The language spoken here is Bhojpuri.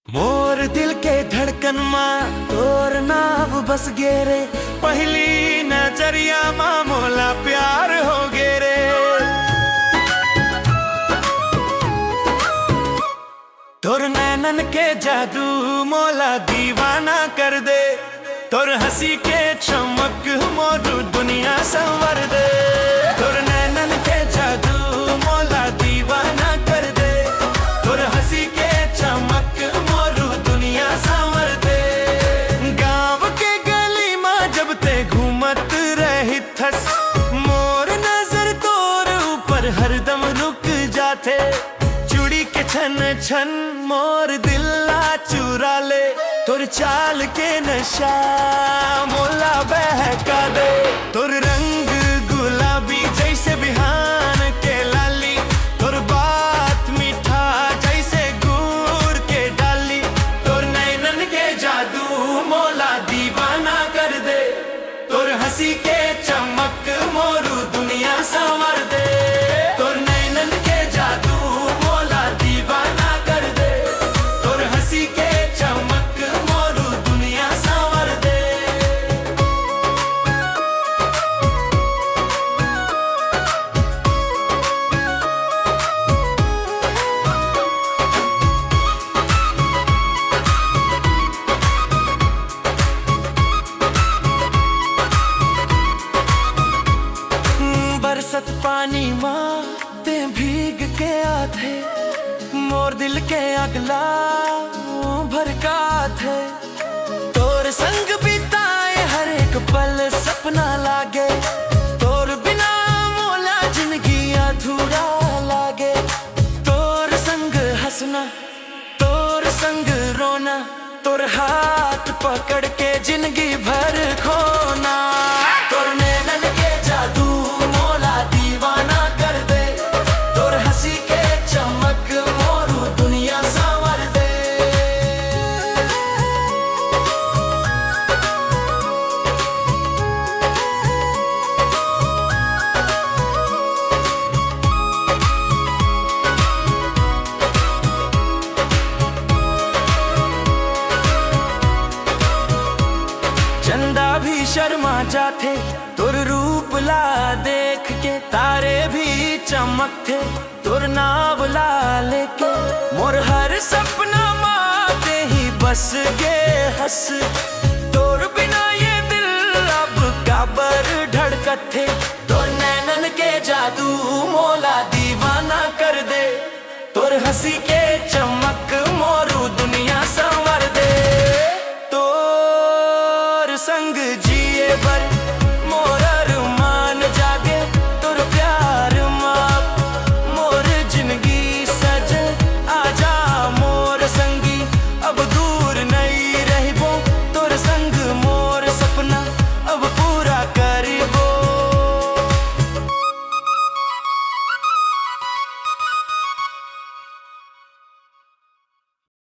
मोर दिल के धड़कन मां तोर नाम बस गे रे, पहली नजरिया मां मोला प्यार हो गे रे। तोर नैनन के जादू मोला दीवाना कर दे, तोर हंसी के चमक मोरू दुनिया संवर दे। तोर नैनन के जादू मोला दीवाना कर दे, तोर हंसी के चमक मोरू दुनिया संवर दे। गाँव के गली में जब ते घूमत रही थस, मोर नजर तोर ऊपर हरदम रुक जाते। चूड़ी के छन छन मोर दिला चुरा ले, तोर चाल के नशा मोला बहका दे। तोर रंग गुलाबी जैसे बिहान के लाली, तोर बात मीठा जैसे गुड़ के डाली। तोर नैनन के जादू मोला दीवाना कर दे, तोर हंसी के चमक मोरू दुनिया संवर दे। तोर नैनन के जादू मोला दीवाना कर दे, तोर हंसी के चमक मोरू दुनिया संवर दे। बरसत पानी मां ते भीग के आथे, मोर दिल के अगला भरका थे। तोर संग बिताए हर एक पल सपना लागे, तोर बिना मोला जिंदगी अधूरा लागे। तोर संग हंसना, तोर संग रोना, तोर हाथ पकड़ के जिंदगी भर खोना। तोर नैनन के जादू मोला दीवाना कर दे, तोर हंसी के चमक मोरू दुनिया संवर दे। चंदा भी शर्मा जाते तोर रूप ला देख के, तारे भी चमकते तोर नाव ला लेके। मोर हर सपना माते ही बस गे हंस, तोर बिना ये दिल अब काबर धड़कत थे। तोर नैनन के जादू मोला दीवाना कर दे, तोर हंसी के